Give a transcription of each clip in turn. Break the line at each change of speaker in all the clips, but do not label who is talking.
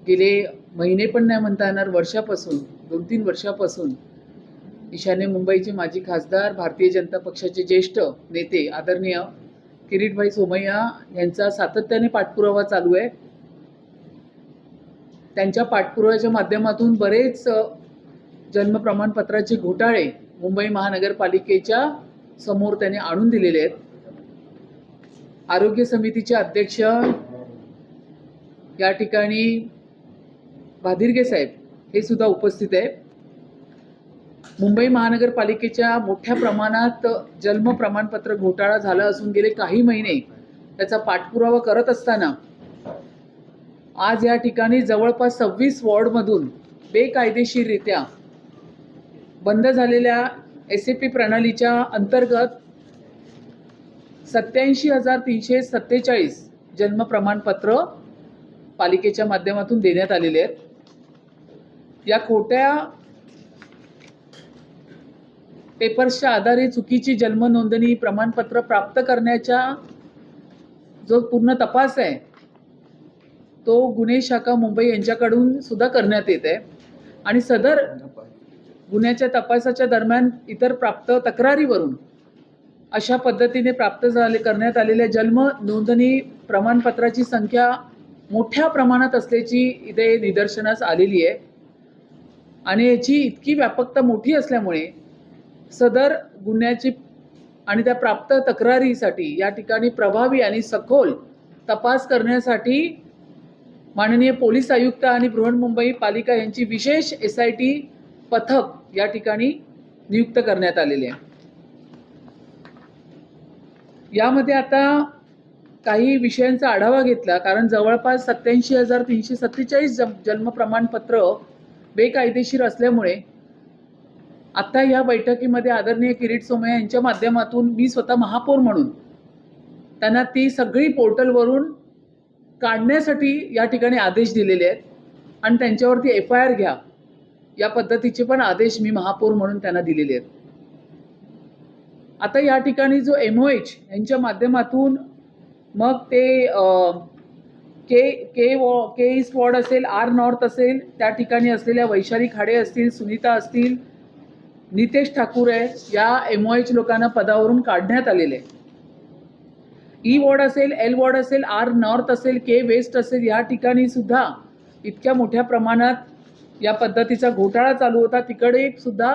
गेले महिने पण नाही म्हणता येणार, वर्षापासून 2-3 वर्षापासून ईशान्य मुंबईचे माजी खासदार, भारतीय जनता पक्षाचे ज्येष्ठ नेते आदरणीय किरीटभाई सोमय्या यांचा सातत्याने पाठपुरावा चालू आहे। त्यांच्या पाठपुराव्याच्या माध्यमातून बरेच जन्म प्रमाणपत्राचे घोटाळे मुंबई महानगरपालिकेच्या समोर त्यांनी आणून दिलेले आहेत। आरोग्य समितीचे अध्यक्ष या ठिकाणी भादिरगे साहेब हे सुद्धा उपस्थित आहे। मुंबई महानगरपालिकेच्या मोठ्या प्रमाणात जन्म प्रमाणपत्र घोटाळा झाला असून गेले काही महिने त्याचा पाठपुरावा करत असताना आज या ठिकाणी जवळपास 26 वॉर्डमधून बेकायदेशीररित्या बंद झालेल्या SAP प्रणालीच्या अंतर्गत 87,347 जन्म प्रमाणपत्र पालिकेच्या माध्यमातून देण्यात आलेले आहेत। या खोट्या पेपर्सच्या आधारे चुकीची जन्म नोंदणी प्रमाणपत्र प्राप्त करण्याचा जो पूर्ण तपास आहे तो गुन्हे शाखा मुंबई यांच्याकडून सुद्धा करण्यात येत आहे आणि सदर गुन्ह्याच्या तपासाच्या दरम्यान इतर प्राप्त तक्रारीवरून अशा पद्धतीने प्राप्त करण्यात आलेल्या जन्म नोंदणी प्रमाणपत्राची संख्या मोठ्या प्रमाणात असल्याची इथे निदर्शनास आलेली आहे आणि याची इतकी व्यापकता मोठी असल्यामुळे सदर गुन्ह्याची आणि त्या प्राप्त तक्रारीसाठी या ठिकाणी प्रभावी आणि सखोल तपास करण्यासाठी माननीय पोलीस आयुक्त आणि बृहन्मुंबई पालिका यांची विशेष SIT पथक या ठिकाणी नियुक्त करण्यात आलेले आहे। यामध्ये आता काही विषयांचा आढावा घेतला, कारण जवळपास 87,347 जन्म प्रमाणपत्र बेकायदेशीर असल्यामुळे आता या बैठकीमध्ये आदरणीय किरीट सोमय्या यांच्या माध्यमातून मी स्वतः महापौर म्हणून त्यांना ती सगळी पोर्टलवरून काढण्यासाठी या ठिकाणी आदेश दिलेले आहेत आणि त्यांच्यावरती FIR घ्या या पद्धतीचे पण आदेश मी महापौर म्हणून त्यांना दिलेले आहेत। आता या ठिकाणी जो MOH यांच्या माध्यमातून मग ते के ईस्ट वॉर्ड असेल, R नॉर्थ असेल, त्या ठिकाणी असलेल्या वैशाली खाडे असतील, सुनीता असतील, नितेश ठाकूर आहे, या MOH लोकांना पदावरून काढण्यात आलेले आहे। E वॉर्ड असेल, L वॉर्ड असेल, R नॉर्थ असेल, के वेस्ट असेल, या ठिकाणी सुद्धा इतक्या मोठ्या प्रमाणात या पद्धतीचा घोटाळा चालू होता। तिकडे सुद्धा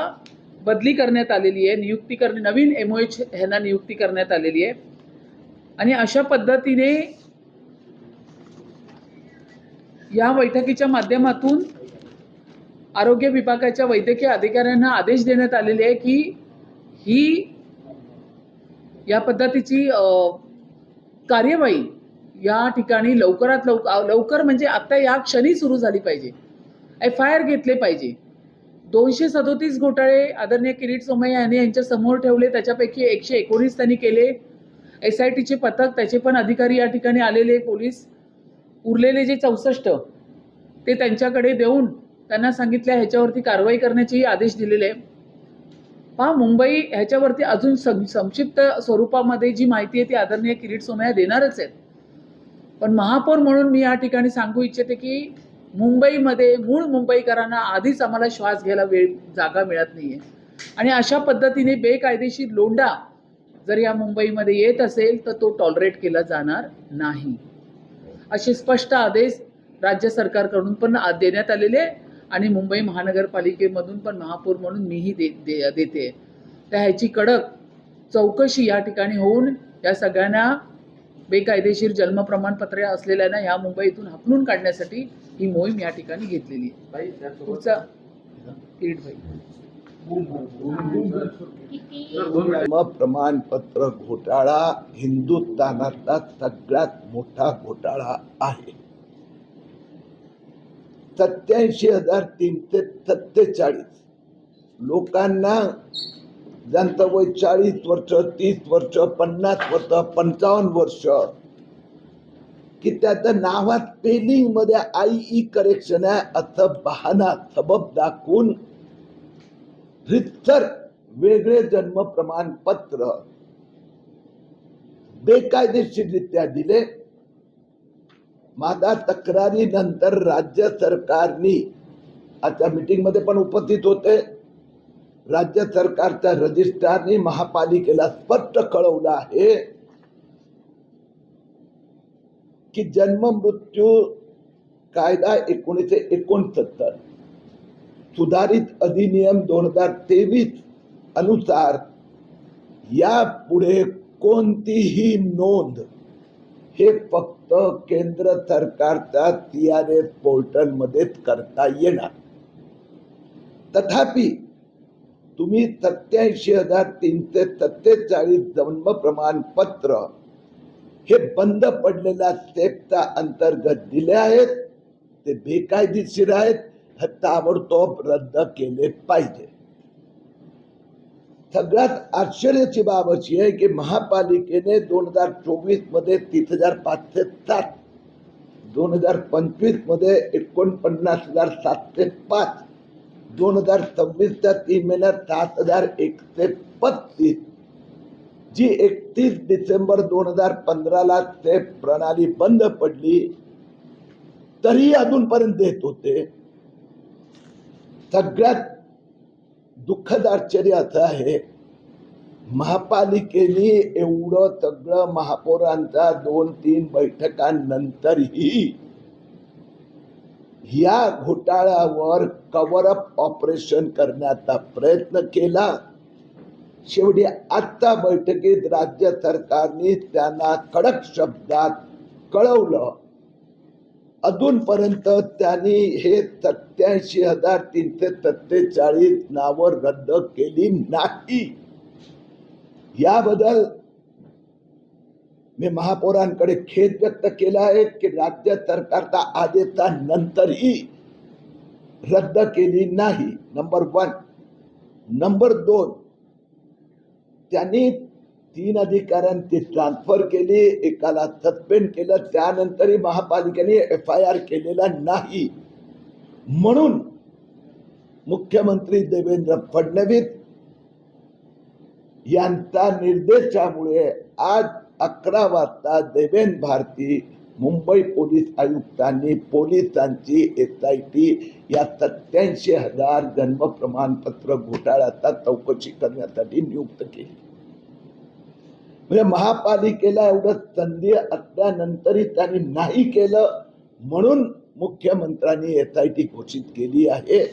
बदली करण्यात आलेली आहे, नियुक्ती नवीन MOH ह्यांना नियुक्ती करण्यात आलेली आहे आणि अशा पद्धतीने या बैठकीच्या माध्यमातून आरोग्य विभागाच्या वैद्यकीय अधिकाऱ्यांना आदेश देण्यात आलेले आहे की ही या पद्धतीची कार्यवाही या ठिकाणी लवकरात लवकर म्हणजे आता या क्षणी सुरू झाली पाहिजे। FIR घेतले पाहिजे। 237 घोटाळे आदरणीय किरीट सोमय्या यांनी यांच्या समोर ठेवले, त्याच्यापैकी 119 त्यांनी केले। SITचे पथक त्याचे पण अधिकारी या ठिकाणी आलेले, पोलीस उरलेले जे 64 ते त्यांच्याकडे देऊन त्यांना सांगितले ह्याच्यावरती कारवाई करण्याचे आदेश दिलेले आहे। पहा, मुंबई ह्याच्यावरती अजून संक्षिप्त स्वरूपामध्ये जी माहिती आहे ती आदरणीय किरीट सोमय्या देणारच आहेत, पण महापौर म्हणून मी या ठिकाणी सांगू इच्छिते की मुंबईमध्ये मूळ मुंबईकरांना आधीच आम्हाला श्वास घ्यायला जागा मिळत नाहीये आणि अशा पद्धतीने बेकायदेशीर लोंढा जर या मुंबईमध्ये येत असेल तर तो टॉलरेट केला जाणार नाही, असे स्पष्ट आदेश राज्य सरकारकडून पण देण्यात आलेले आणि मुंबई महानगरपालिकेमधून पण महापौर म्हणून मीही देते। तर ह्याची कडक चौकशी या ठिकाणी होऊन या सगळ्यांना बेकायदेशीर जन्म प्रमाणपत्रे असलेल्यांना या मुंबईतून हाकलून काढण्यासाठी ही मोहीम या ठिकाणी घेतलेली आहे। पुढचा किरीटभाई।
जन्म प्रमाणपत्र घोटाळा हिंदुस्थानातला सगळ्यात मोठा घोटाळा आहे। 87,347 लोकांना, ज्यांचं वय 40 वर्ष, 30 वर्ष, 50 वर्ष, 55 वर्ष, की त्याच्या नावात स्पेलिंग मध्ये IE करेक्शन आहे असं बहाणा सबब दाखवून रितसर वेगळे जन्म प्रमाणपत्र बेकायदेशीररित्या दिले। माझ्या तक्रारीनंतर राज्य सरकारने आजच्या मीटिंग मध्ये पण उपस्थित होते. राज्य सरकारच्या रजिस्ट्रारने महापालिकेला स्पष्ट कळवलं आहे की जन्म मृत्यू कायदा 1969 सुधारित अधिनियम 2023 अनुसार यापुढे कोणतीही नोंद हे फक्त केंद्र सरकारच्या CRS पोर्टल मध्येच करता येणार. तथापि तुम्ही 87,347 जन्म प्रमाणपत्र हे बंद पडलेल्या स्टेपच्या अंतर्गत दिले आहेत, ते बेकायदेशीर आहेत, हे ताबडतोब रद्द केले पाहिजे. सगळ्यात आश्चर्याची बाब अशी आहे की महापालिकेने 2024 मध्ये 30,507, 2025 मध्ये 49,705, 2026च्या 3 महिन्यात 7,135, जी 31 डिसेंबर 2015ला ते प्रणाली बंद पडली तरी अजूनपर्यंत देत होते. सगळ्यात दुःखद आश्चर्य असं आहे, महापालिकेने एवढं सगळं महापौरांच्या 2-3 बैठकांनंतरही या घोटाळ्यावर कव्हर अप ऑपरेशन करण्याचा प्रयत्न केला. शेवटी आजच्या बैठकीत राज्य सरकारने त्यांना कडक शब्दात कळवलं. अजूनपर्यंत त्यांनी हे 87,347 नावं रद्द केली नाही. याबद्दल मी महापौरांकडे खेद व्यक्त केला आहे की राज्य सरकारचा आदेशानंतरही रद्द केली नाही. नंबर 1. नंबर 2, त्यांनी 3 अधिकाऱ्यांची ट्रान्सफर केली, एकाला सस्पेंड केलं, त्यानंतरही महापालिकेने FIR केलेला नाही. म्हणून मुख्यमंत्री देवेंद्र फडणवीस यांच्या निर्देशामुळे आज 11 वाजता देवेंद्र भारती मुंबई पोलीस आयुक्तांनी पोलिसांची SIT या 87,000 जन्म प्रमाणपत्र घोटाळ्याचा चौकशी करण्यासाठी नियुक्त केली. म्हणजे महापालिकेला एवढं संधी असल्यानंतरही त्यांनी नाही केलं, म्हणून मुख्यमंत्र्यांनी SIT घोषित केली आहे.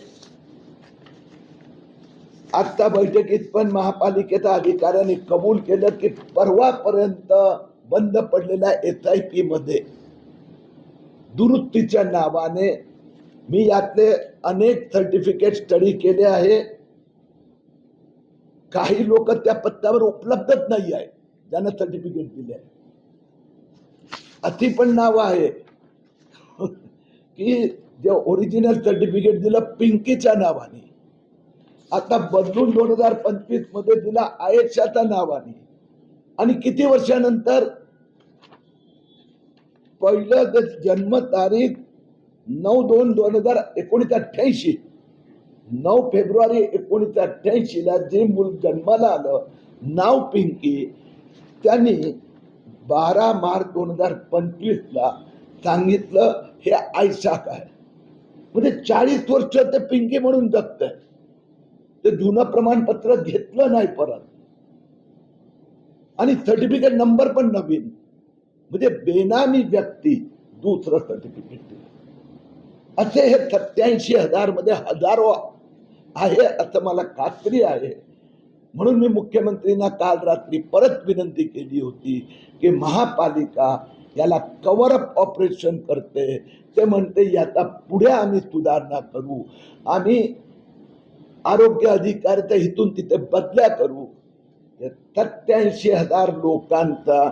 आजच्या बैठकीत पण महापालिकेच्या अधिकाऱ्यांनी कबूल केलं की परवापर्यंत बंद पडलेल्या SIP मध्ये दुरुस्तीच्या नावाने मी यातले अनेक सर्टिफिकेट स्टडी केले आहे. काही लोक त्या पत्त्यावर उपलब्धच नाही आहे ज्यांना सर्टिफिकेट दिले आहे. अशी पण नाव आहे की जे ओरिजिनल सर्टिफिकेट दिलं पिंकीच्या नावाने, आता बदलून 2025 मध्ये दिला आयेशाच्या नावाने, आणि किती वर्षानंतर पहिलं जन्म तारीख 9/2/1988, 9 फेब्रुवारी 1988 ला जे मूल जन्माला आलं नाव पिंकी, त्यांनी 12 मार्च 2025 ला सांगितलं हे आयशाक आहे. म्हणजे 40 वर्ष ते पिंकी म्हणून जगतंय. ते जुनं प्रमाणपत्र घेतलं नाही परत, आणि सर्टिफिकेट नंबर पण नवीन. म्हणजे बेनामी व्यक्ती दुसरं सर्टिफिकेट दिलं. असे हे 87,000 मध्ये हजारो आहे असं मला खात्री आहे. म्हणून मी मुख्यमंत्रींना काल रात्री परत विनंती केली होती की महापालिका याला कव्हर अप ऑपरेशन करते. ते म्हणते याचा पुढे आम्ही सुधारणा करू, आम्ही आरोग्य अधिकाऱ्याच्या हितून तिथे बदल्या करू. 87,000 लोकांचा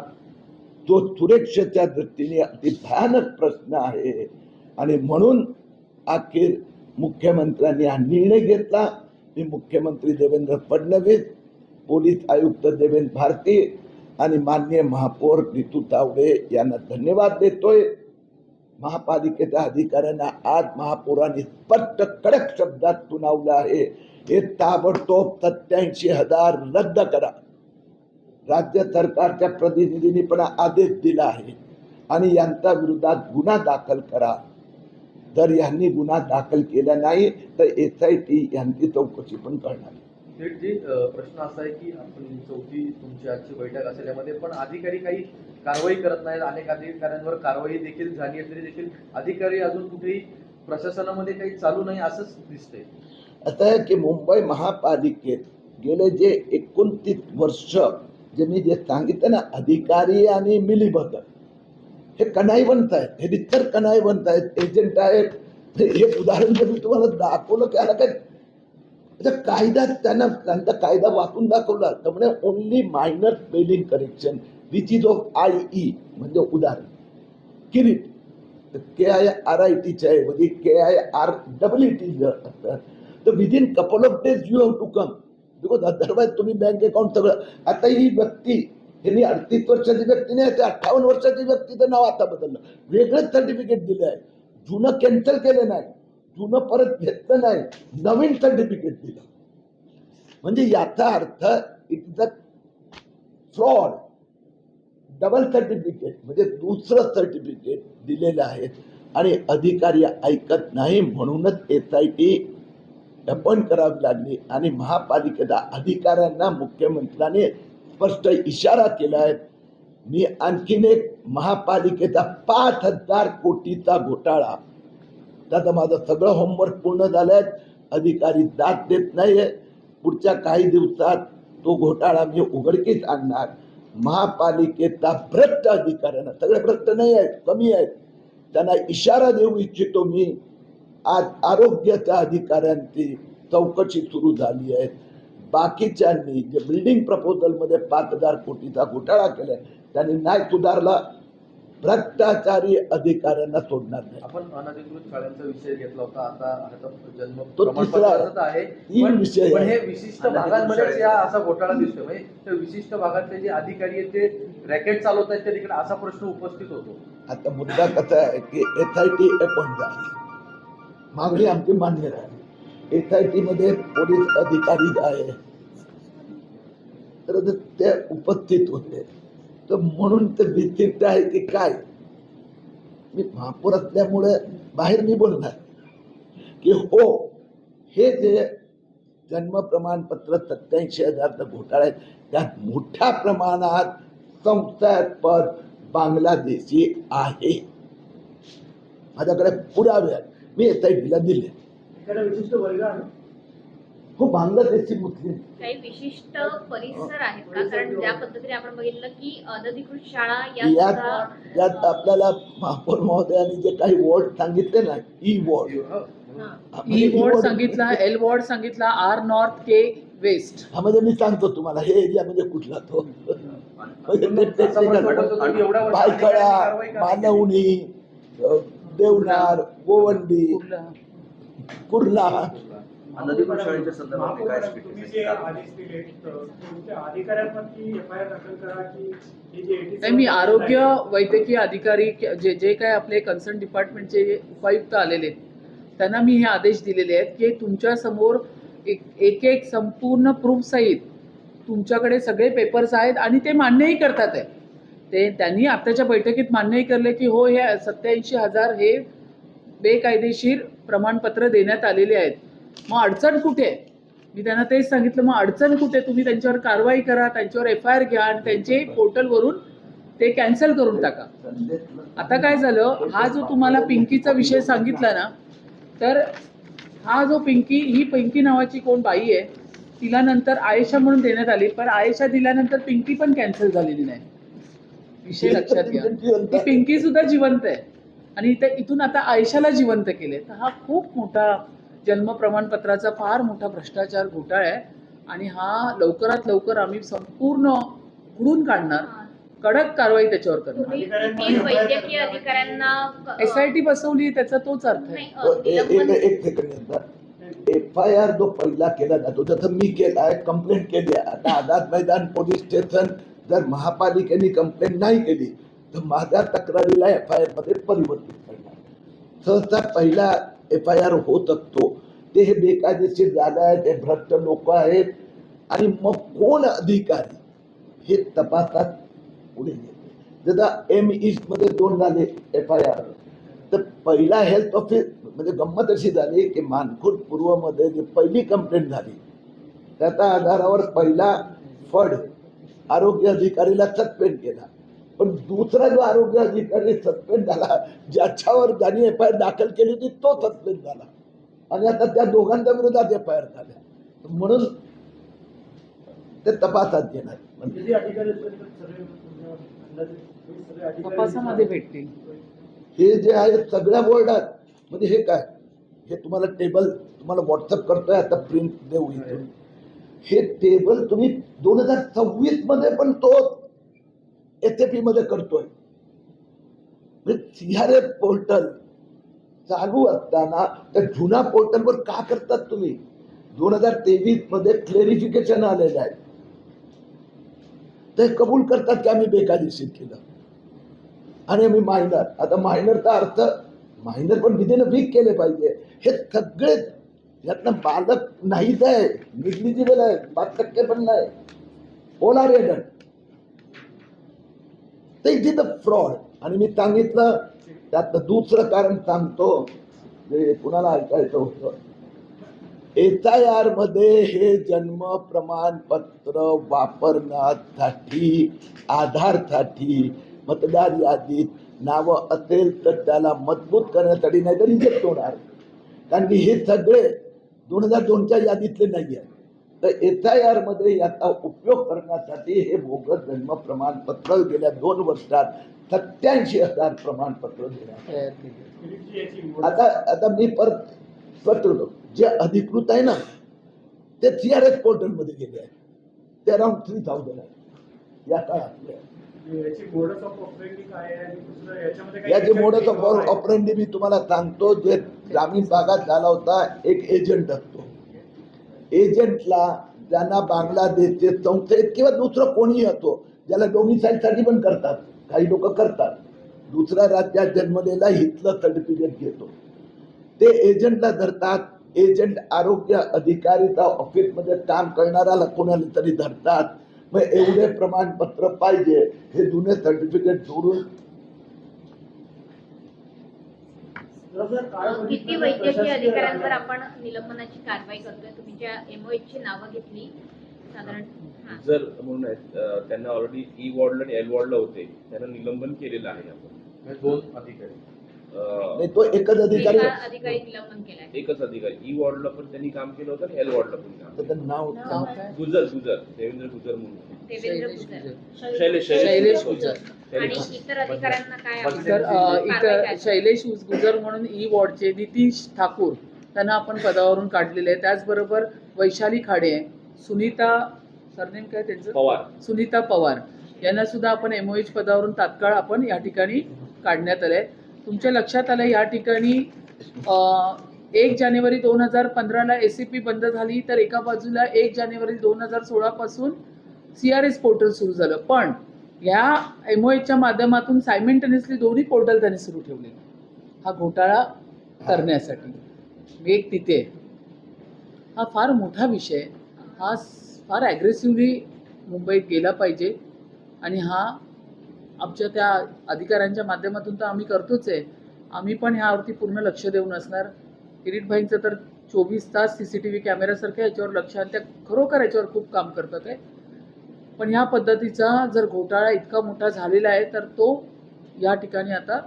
जो सुरक्षेच्या दृष्टीने अति भयानक प्रश्न आहे, आणि म्हणून अखेर मुख्यमंत्र्यांनी हा निर्णय घेतला. मी मुख्यमंत्री देवेंद्र फडणवीस, पोलीस आयुक्त देवेंद्र भारती आणि माननीय महापौर नीतू तावडे यांना धन्यवाद देतोय. महापालिकेच्या अधिकाऱ्यांना आज महापौरांनी स्पष्ट कडक शब्दात सुनावलं आहे, हे ताबडतोब 87,000 रद्द करा. राज्य सरकारच्या प्रतिनिधींनी पण आदेश दिला आहे. आणि यांच्या विरोधात गुन्हा दाखल करा. जर यांनी गुन्हा दाखल केला नाही तर SIT यांची चौकशी पण करणार.
जी प्रश्न असा आहे की आपण चौथी तुमची आजची बैठक असेल यामध्ये पण अधिकारी काही कारवाई करत नाहीत. अनेक अधिकाऱ्यांवर कारवाई देखील झाली आहे तरी देखील अधिकारी अजून कुठेही प्रशासनामध्ये काही चालू नाही असंच दिसतंय.
आता आहे की मुंबई महापालिकेत गेले जे 29 वर्ष जे मी जे सांगितलं ना, अधिकारी आणि मिलीबद्ध हे कणाईवंत आहेत, हे रितर कणाईवंत आहेत, एजंट आहेत. हे उदाहरण जर मी तुम्हाला दाखवलं की आला काय कायदा त्यांचा कायदा वाचून दाखवला तर म्हणजे only minor spelling correction which is of IE म्हणजे उदाहरण किरीट KIRIT ऐवजी KIREET जर असतं तर within couple of days you have to come because otherwise तुम्ही बँक अकाउंट सगळं. आता ही व्यक्ती यांनी 38 वर्षाची व्यक्ती नाही, 58 वर्षाची व्यक्तीचं नाव आता बदललं, वेगळंच सर्टिफिकेट दिलं आहे, जुनं कॅन्सल केलं नाही, जुनं परत घेतलं नाही, नवीन सर्टिफिकेट दिलं. म्हणजे याचा earth it is a fraud. Double certificate म्हणजे दुसरं सर्टिफिकेट दिलेलं आहे आणि अधिकारी ऐकत नाही. म्हणूनच SIT अपॉइंट करावी लागली आणि महापालिकेच्या अधिकाऱ्यांना मुख्यमंत्र्यांनी स्पष्ट इशारा केला आहे. मी आणखीन एक महापालिकेचा 5,000 कोटीचा घोटाळा, त्याचं माझं सगळं होमवर्क पूर्ण झालंय, अधिकारी दाद देत नाहीये. पुढच्या काही दिवसात तो घोटाळा मी उघडकीस आणणार. महापालिकेचा भ्रष्ट अधिकाऱ्यांना, सगळे भ्रष्ट नाही आहेत, कमी आहेत, त्यांना इशारा देऊ इच्छितो मी. आज आरोग्याच्या अधिकाऱ्यांची चौकशी सुरू झाली आहे. बाकीच्यांनी जे बिल्डिंग प्रपोजलमध्ये 5,000 कोटीचा घोटाळा केलाय त्यांनी नाही सुधारला. भ्रष्टाचारी अधिकाऱ्यांना सोडणार नाही.
आपण अनधिकृत शाळांचा विषय घेतला होता, आता जन्म
तो
प्रमाणपत्राचा आहे
तीन विषय
पण
आहे.
हे विशिष्ट भागांमध्येच या असा घोटाळा दिसतोय. म्हणजे त्या विशिष्ट भागातले जे अधिकारी आहेत ते रॅकेट चालवत आहेत त्या तिकडे असा प्रश्न उपस्थित होतो.
आता मुद्दा कसा आहे की SIT अपॉइंट झाली, मागणी आमची मान्य झाली. SIT मध्ये पोलीस अधिकारी आहे तर ते उपस्थित होते, तर म्हणून ते विचित्र आहे की काय. मी महापौर असल्यामुळे बाहेर मी बोलणार की हो, हे जे जन्म प्रमाणपत्र 87,000चा घोटाळा आहे त्यात मोठ्या प्रमाणात संशयास्पद बांगलादेशी आहे. माझ्याकडे पुरावे आहेत, मी SITला दिले.
विशिष्ट वर्ग आहे
हो, बांगलादेशी मुस्लिम
काही विशिष्ट परिसर आहेत का? कारण ज्या पद्धतीने आपण बघितलं की अनधिकृत शाळा
यात आपल्याला महापौर महोदयांनी जे काही वॉर्ड सांगितले ना, E वॉर्ड,
E वॉर्ड सांगितला, L वॉर्ड सांगितला, R नॉर्थ, K वेस्ट.
हा म्हणजे मी सांगतो तुम्हाला हे एरिया म्हणजे कुठला तो पायखळा, मानवणी, देवनार, गोवंडी, कुर्ला.
अनधिकृत शाळेच्या संदर्भात काय
तुम्ही जे आदेश दिले तुमच्या अधिकाऱ्यांवरती FIR दाखल करा की हे जे 87
नाही, मी आरोग्य वैद्यकीय अधिकारी जे जे काय आपले कन्सर्न डिपार्टमेंटचे उपायुक्त आलेले आहेत त्यांना मी हे आदेश दिलेले आहेत की तुमच्या समोर एक एक संपूर्ण प्रूफ सहित तुमच्याकडे सगळे पेपर्स आहेत आणि ते मान्यही करतात आहे. ते त्यांनी आत्ताच्या बैठकीत मान्यही करले की हो, हे 87,000 हे बेकायदेशीर प्रमाणपत्र देण्यात आलेले आहेत. मग अडचण कुठे? मी त्यांना तेच सांगितलं, मग अडचण कुठे? तुम्ही त्यांच्यावर कारवाई करा, त्यांच्यावर FIR घ्या आणि त्यांचे पोर्टलवरून ते कॅन्सल करून टाका. आता काय झालं, हा जो तुम्हाला पिंकीचा विषय सांगितला ना, तर हा जो ही पिंकी नावाची कोण बाई आहे, तिला नंतर आयेशा म्हणून देण्यात आली, पण आयेशा दिल्यानंतर पिंकी पण कॅन्सल झालेली नाही. विषय लक्षात घ्या, ती पिंकी सुद्धा जिवंत आहे आणि इथून आता आयेशाला जिवंत केले. तर हा खूप मोठा जन्म प्रमाणपत्राचा फार मोठा भ्रष्टाचार घोटाळा आहे आणि हा लवकरात लवकर आम्ही संपूर्ण उघडून काढणार, कडक कारवाई त्याच्यावर करणार.
वैद्यकीय अधिकाऱ्यांना
हो,
SIT बसवली त्याचा तोच अर्थ आहे.
एक सेकंड, FIR जो पहिला केला जातो जसं मी केलाय, कंप्लेंट केली आहे. आता आझाद मैदान पोलीस स्टेशन जर महापालिकेने कंप्लेंट नाही केली तर माझ्या तक्रारीला FIR मध्ये परिवर्तित करणार. सहसा पहिला FIR होत असतो ते हे बेकायदेशीर झालं आहे, ते भ्रष्ट लोक आहेत आणि मग कोण अधिकारी हे तपासात पुढे येते. जसा एम ईस्ट मध्ये 2 झाले FIR, तर पहिला हेल्थ ऑफिस म्हणजे गंमत अशी झाली की मानखुर्द पूर्व मध्ये जी पहिली कंप्लेंट झाली त्याच्या आधारावर पहिला फड आरोग्य अधिकारीला सस्पेंड केला, पण दुसरा जो आरोग्य अधिकारी सस्पेंड झाला ज्याच्यावर ज्यांनी FIR दाखल केली होती तो सस्पेंड झाला आणि आता त्या दोघांच्या विरोधात FIR झाल्या, म्हणून ते तपासात घेणार.
किती अधिकारी आहेत तरी सगळे अंदाजे सगळे अधिकारी
तपासामध्ये भेटतील.
हे जे आहे सगळ्या बोर्डात, म्हणजे हे काय, हे तुम्हाला टेबल तुम्हाला व्हॉट्सअप करतोय आता, प्रिंट देऊ इथून. हे टेबल तुम्ही 2026 मध्ये पण तो SAP मध्ये करतोय. CRF पोर्टल चालू असताना त्या जुना पोर्टलवर का करतात तुम्ही? 2023 मध्ये क्लेरिफिकेशन आलेलं आहे, ते कबूल करतात की आम्ही बेकायदेशीर केलं आणि आम्ही मायनर. आता मायनरचा अर्थ मायनर पण विदिन अ वीक केले पाहिजे. हे सगळे यातनं बालक नाहीच आहे, निग्लिजिबल आहे, 5% पण नाही, ऑल आर रेडन. ते इट इज द फ्रॉड. आणि मी सांगितलं त्यातलं दुसरं कारण सांगतो, जे कुणाला ऐकायचं होतं. SIR मध्ये हे जन्म प्रमाणपत्र वापरण्यासाठी, आधारसाठी, मतदार यादीत नावं असेल तर त्याला मजबूत करण्यासाठी, नाही तर रिजेक्ट होणार, कारण की हे सगळे 2002च्या यादीतले नाही आहे. तर SIR मध्ये याचा उपयोग करण्यासाठी हे बोगस जन्म प्रमाणपत्र गेल्या 2 वर्षात 87,000 प्रमाणपत्र देण्यात
तयार केली.
आता मी परत स्पष्ट होतो, जे अधिकृत आहे ना ते CRS पोर्टल मध्ये गेले आहे, ते अराउंड 3,000 आहे या काळातले.
याची मोडस ऑफ ऑपरेटिंग काय आहे आणि दुसरं याच्यामध्ये काही
याचे मोडस
law आहे?
ऑपरेंडी मी तुम्हाला सांगतो. जे ग्रामीण भागात झाला होता, एक एजंट असतो, एजंटला ज्यांना बांगलादेशचे संस्थेत किंवा दुसरं कोणीही असतो, ज्याला डोमिसाईलसाठी पण करतात, काही लोक करतात, दुसऱ्या राज्यात जन्मलेला इथलं सर्टिफिकेट घेतो, ते एजंटला धरतात. एजंट आरोग्य अधिकारीचा ऑफिसमध्ये काम करणाऱ्याला कोणाला तरी धरतात. मग एवढे प्रमाणपत्र पाहिजे, हे जुने सर्टिफिकेट जोडून
किती वैद्यकीय अधिकाऱ्यांवर आपण निलंबनाची कारवाई करतोय? तुम्ही ज्या MOH ची नावं घेतली साधारण हा.
जर म्हणून आहेत, त्यांना ऑलरेडी ई वॉर्डला आणि एल वॉर्डला होते, त्यांना निलंबन केलेलं आहे आपण.
म्हणजे 2 अधिकारी.
नाही, तो एकच अधिकारी,
एका अधिकारी निलंबन केलंय.
एकच अधिकारी ई वॉर्डला पण त्यांनी काम केलं होतं आणि एल वॉर्डला पण काम.
त्याचं नाव
नाव काय?
गुजर देवेंद्र गुजर म्हणून.
देवेंद्र
शैलेश
गुजर.
गुजर.
शैलेश
शैलेश गुजर.
आणि इतर अधिकाऱ्यांना काय आपण
तर
कारवाई
इथं
करायची?
शैलेश गुजर म्हणून ई वॉर्डचे नितीश ठाकूर त्यांना आपण पदावरून काढलेले आहे. त्याचबरोबर वैशाली खाडे आहे, सुनीता सरनेम काय त्यांचं,
पवार.
सुनीता पवार यांना सुद्धा आपण MOH पदावरून तात्काळ आपण या ठिकाणी काढण्यात आलंय. तुमच्या लक्षात आलं या ठिकाणी 1 जानेवारी 2015ला SCP बंद झाली, तर एका बाजूला 1 जानेवारी 2016 पासून CRS पोर्टल सुरू झालं, पण या MOHच्या माध्यमातून सायमेंटेनियसली दोन्ही पोर्टल त्यांनी सुरू ठेवले हा घोटाळा करण्यासाठी. एक तिथे हा फार मोठा विषय, हा फार ॲग्रेसिव्हली मुंबईत गेला पाहिजे आणि हा आमच्या त्या अधिकाऱ्यांच्या माध्यमातून तर आम्ही करतोच आहे. आम्ही पण ह्यावरती पूर्ण लक्ष देऊन असणार. किरीटभाईंचं तर 24 तास CCTV कॅमेऱ्यासारखं याच्यावर लक्ष, आणि त्या खरोखर याच्यावर खूप काम करतात आहे. पण ह्या पद्धतीचा जर घोटाळा इतका मोठा झालेला आहे तर तो या ठिकाणी आता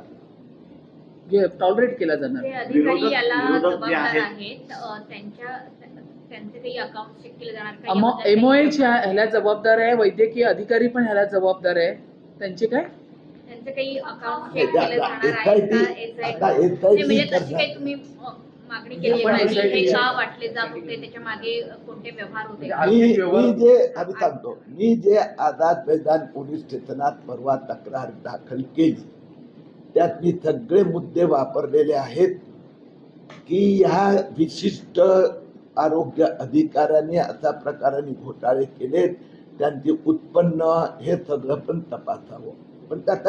टॉलरेट केला जाणार.
जे अधिकारी याला जबाबदार आहेत त्यांचे काही अकाउंट चेक केले जाणार का? याबद्दल
MOH ह्याला जबाबदार आहे, वैद्यकीय अधिकारी पण ह्याला जबाबदार आहे. त्यांचे काय,
त्यांचे काही अकाउंट चेक केले जाणार आहे का?
आता
SIT
SIT
म्हणजे तशी काही तुम्ही मागणी केली
पण
आहे का?
SIT
हे का वाटले जात होते, त्याच्या मागे कोणते व्यवहार होते?
मी जे आझाद मैदान पोलीस स्टेशनात परवा तक्रार दाखल केली त्यात मी सगळे मुद्दे वापरलेले आहेत की ह्या विशिष्ट आरोग्य अधिकाऱ्यांनी अशा प्रकाराने घोटाळे केलेत, त्यांचे उत्पन्न हे सगळं पण तपासावं. पण त्यात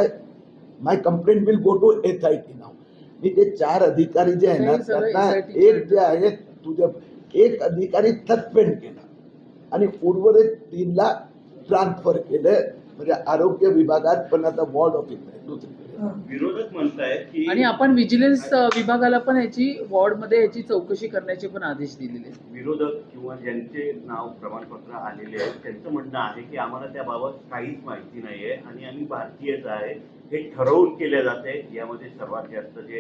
my complaint will go to SIT नाव. मी ते 4 अधिकारी जे आहे ना
हे सगळं
त्यातला
SIT
एक जे आहे तुझ्या एक अधिकारी सस्पेंड केला आणि उर्वरित 3ला ट्रान्सफर केलं म्हणजे आरोग्य विभागात पण आता वॉर्ड ऑफिस आहे दुसरीकडे.
विरोधक म्हणतायत की
आणि आपण विजिलन्स विभागाला पण याची वॉर्डमध्ये याची चौकशी करण्याचे पण आदेश दिलेले आहेत.
विरोधक किंवा ज्यांचे नाव प्रमाणपत्र आलेले आहेत त्यांचं म्हणणं आहे की आम्हाला त्याबाबत काहीच माहिती नाहीये आणि आम्ही भारतीयच आहे, हे ठरवून केले जाते. यामध्ये सर्वात जास्त जे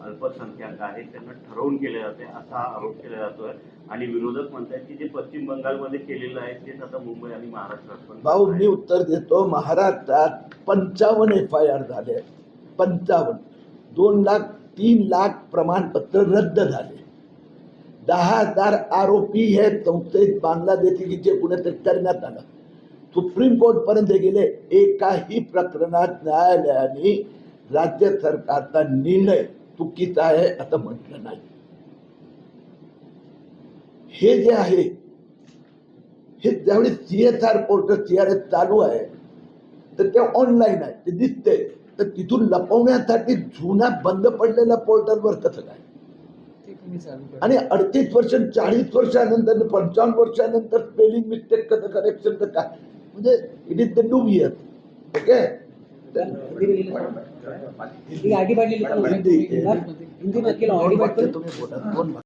अल्पसंख्याक आहेत त्यांना ठरवून केले जाते असा आरोप केला जातोय. आणि विरोधक म्हणतात की जे पश्चिम बंगालमध्ये केलेलं आहे तेच आता मुंबई आणि महाराष्ट्रात पण
भाऊ मी उत्तर देतो. महाराष्ट्रात 55 FIR झाले, 55. 2 लाख 3 लाख प्रमाणपत्र रद्द झाले. 10,000 आरोपी हे संस्थेत बांगलादेशीचे कुणीतरी करण्यात आलं. सुप्रीम कोर्ट पर्यंत गेले. एकाही प्रकरणात न्यायालयाने राज्य सरकारचा निर्णय चुकीचा आहे असं म्हटलं नाही. हे जे आहे हे ज्यावेळी CSR पोर्टल CRS चालू आहे तर ते ऑनलाईन आहे, ते दिसते. तर तिथून लपवण्यासाठी जुना बंद पडलेल्या पोर्टलवर कसं काय?
ते तुम्ही चालू करा.
आणि 38 वर्ष 40 वर्षानंतर 55 वर्षानंतर स्पेलिंग मिस्टेक कसं करेक्शन तर काय, म्हणजे it is the dubious. Okay
Hindi ID बाटली
हिंदी
हिंदी नक्की आईडी बाटली
तुम्ही बोला.